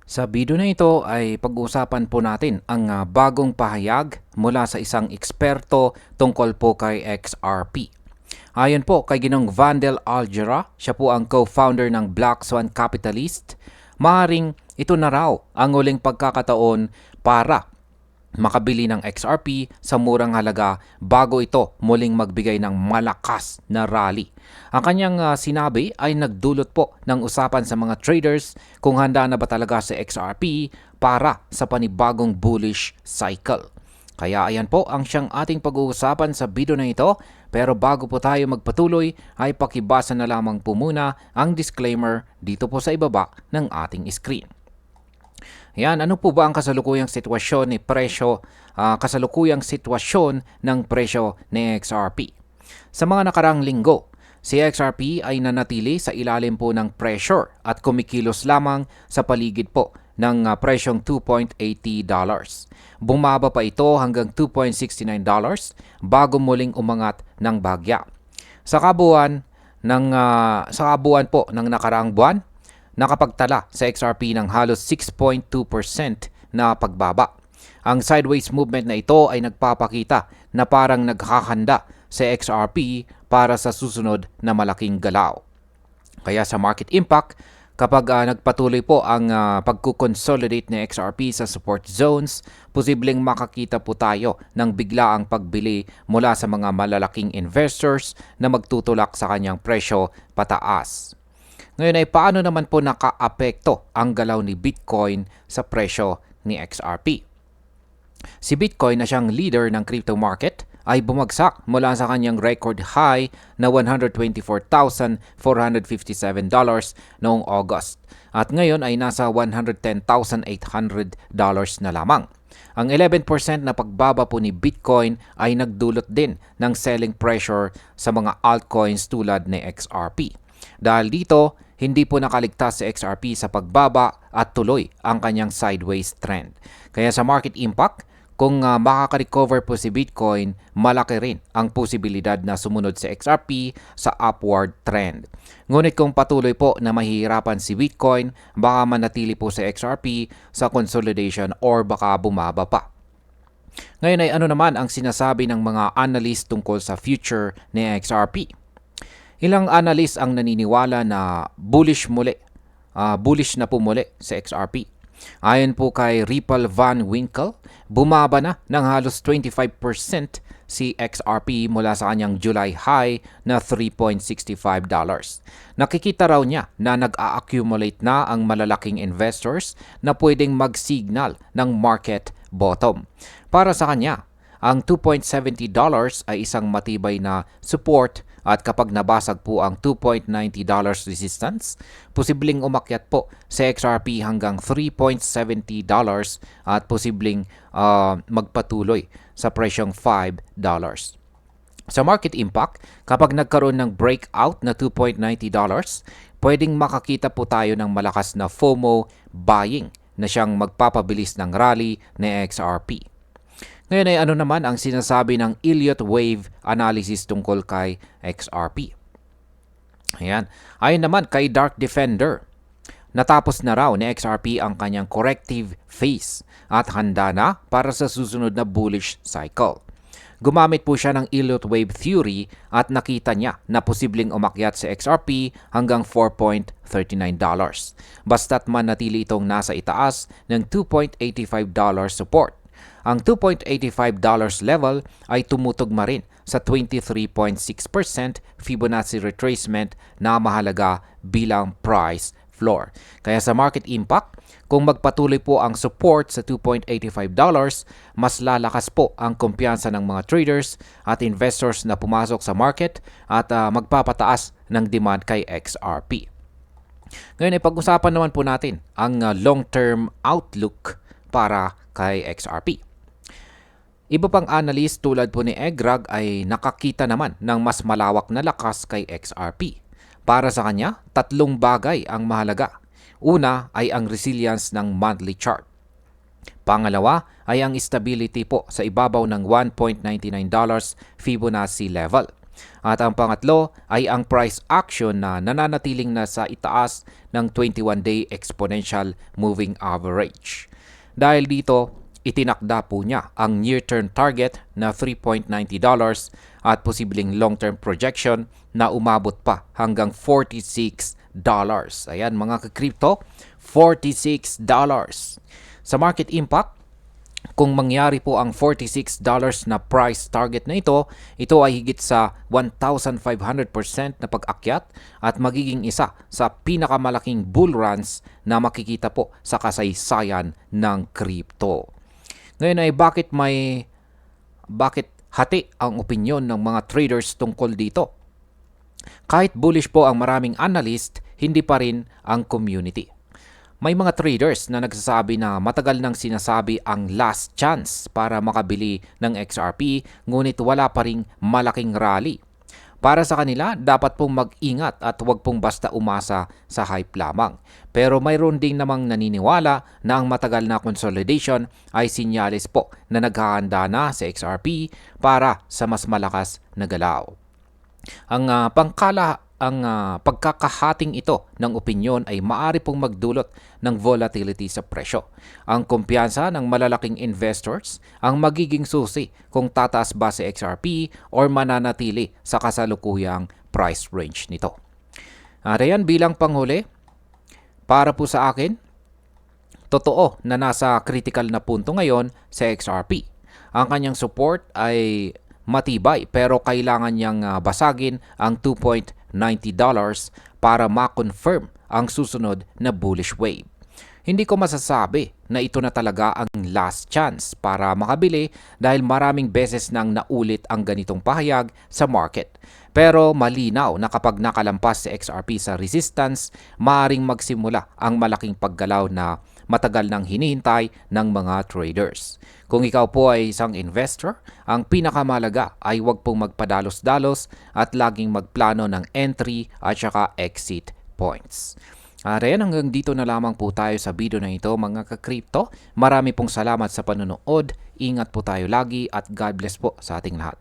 Sa video na ito ay pag-uusapan po natin ang bagong pahayag mula sa isang eksperto tungkol po kay XRP. Ayon po kay Ginong Vandel Algera, siya po ang co-founder ng Black Swan Capitalist, maaaring ito na raw ang uling pagkakataon para makabili ng XRP sa murang halaga bago ito muling magbigay ng malakas na rally. Ang kanyang sinabi ay nagdulot po ng usapan sa mga traders kung handa na ba talaga si XRP para sa panibagong bullish cycle. Kaya ayan po ang siyang ating pag-uusapan sa video na ito. Pero bago po tayo magpatuloy ay pakibasa na lamang po muna ang disclaimer dito po sa ibaba ng ating screen. Yan, ano po ba ang kasalukuyang sitwasyon ni kasalukuyang sitwasyon ng presyo ni XRP? Sa mga nakarang linggo, si XRP ay nanatili sa ilalim po ng pressure at kumikilos lamang sa paligid po ng presyong $2.80. Bumaba pa ito hanggang $2.69 bago muling umangat ng bagya. Sa kabuuan po ng nakaraang buwan, nakapagtala sa XRP ng halos 6.2% na pagbaba. Ang sideways movement na ito ay nagpapakita na parang naghahanda sa XRP para sa susunod na malaking galaw. Kaya sa market impact, kapag nagpatuloy po ang pagkukonsolidate ng XRP sa support zones, posibleng makakita po tayo ng biglaang pagbili mula sa mga malalaking investors na magtutulak sa kanyang presyo pataas. Ngayon ay paano naman po nakaapekto ang galaw ni Bitcoin sa presyo ni XRP? Si Bitcoin na siyang leader ng crypto market ay bumagsak mula sa kanyang record high na $124,457 noong August at ngayon ay nasa $110,800 na lamang. Ang 11% na pagbaba po ni Bitcoin ay nagdulot din ng selling pressure sa mga altcoins tulad ni XRP. Dahil dito, hindi po nakaligtas si XRP sa pagbaba at tuloy ang kanyang sideways trend. Kaya sa market impact, kung makaka-recover po si Bitcoin, malaki rin ang posibilidad na sumunod si XRP sa upward trend. Ngunit kung patuloy po na mahihirapan si Bitcoin, baka manatili po si XRP sa consolidation or baka bumaba pa. Ngayon ay ano naman ang sinasabi ng mga analyst tungkol sa future ni XRP? Ilang analyst ang naniniwala na bullish na po muli sa XRP. Ayon po kay Ripple Van Winkle, bumaba na ng halos 25% si XRP mula sa kanyang July high na $3.65. Nakikita raw niya na nag-a-accumulate na ang malalaking investors na pwedeng mag-signal ng market bottom. Para sa kanya, ang $2.70 ay isang matibay na support at kapag nabasag po ang $2.90 resistance, posibleng umakyat po sa XRP hanggang $3.70 at posibleng magpatuloy sa presyong $5. Sa market impact, kapag nagkaroon ng breakout na $2.90, pwedeng makakita po tayo ng malakas na FOMO buying na siyang magpapabilis ng rally ni XRP. Ngayon ay ano naman ang sinasabi ng Elliott Wave analysis tungkol kay XRP? Ayan. Ayon naman kay Dark Defender, natapos na raw ni XRP ang kanyang corrective phase at handa na para sa susunod na bullish cycle. Gumamit po siya ng Elliott Wave theory at nakita niya na posibleng umakyat si XRP hanggang $4.39. Basta't manatili itong nasa itaas ng $2.85 support. Ang $2.85 level ay tumutugma rin sa 23.6% Fibonacci retracement na mahalaga bilang price floor. Kaya sa market impact, kung magpatuloy po ang support sa $2.85, mas lalakas po ang kumpiyansa ng mga traders at investors na pumasok sa market at magpapataas ng demand kay XRP. Ngayon ay pag-usapan naman po natin ang long-term outlook para kay XRP. Iba pang analyst tulad po ni Egrag ay nakakita naman ng mas malawak na lakas kay XRP. Para sa kanya, tatlong bagay ang mahalaga. Una ay ang resilience ng monthly chart. Pangalawa ay ang stability po sa ibabaw ng $1.99 Fibonacci level. At ang pangatlo ay ang price action na nananatiling nasa itaas ng 21-day exponential moving average. Dahil dito, itinakda po niya ang near-term target na $3.90 at posibleng long-term projection na umabot pa hanggang $46. Ayan mga ka-crypto, $46. Sa market impact, kung mangyari po ang $46 na price target na ito ay higit sa 1,500% na pag-akyat at magiging isa sa pinakamalaking bull runs na makikita po sa kasaysayan ng crypto. Ngayon ay bakit hati ang opinyon ng mga traders tungkol dito? Kahit bullish po ang maraming analyst, hindi pa rin ang community. May mga traders na nagsasabi na matagal nang sinasabi ang last chance para makabili ng XRP, ngunit wala pa ring malaking rally. Para sa kanila, dapat pong mag-ingat at huwag pong basta umasa sa hype lamang. Pero mayroon ding namang naniniwala na ang matagal na consolidation ay sinyalis po na naghahanda na sa XRP para sa mas malakas na galaw. Ang pagkakahating ito ng opinyon ay maaari pong magdulot ng volatility sa presyo. Ang kumpiyansa ng malalaking investors ang magiging susi kung tataas ba si XRP or mananatili sa kasalukuyang price range nito. At ayan, bilang panghuli, para po sa akin, totoo na nasa critical na punto ngayon sa XRP. Ang kanyang support ay matibay pero kailangan niyang basagin ang $2.90 para ma-confirm ang susunod na bullish wave. Hindi ko masasabi na ito na talaga ang last chance para makabili dahil maraming beses nang naulit ang ganitong pahayag sa market. Pero malinaw na kapag nakalampas si XRP sa resistance, maaaring magsimula ang malaking paggalaw na matagal nang hinihintay ng mga traders. Kung ikaw po ay isang investor, ang pinakamalaga ay huwag pong magpadalos-dalos at laging magplano ng entry at saka exit points. Ayan, hanggang dito na lamang po tayo sa video na ito mga ka-crypto. Marami pong salamat sa panonood. Ingat po tayo lagi at God bless po sa ating lahat.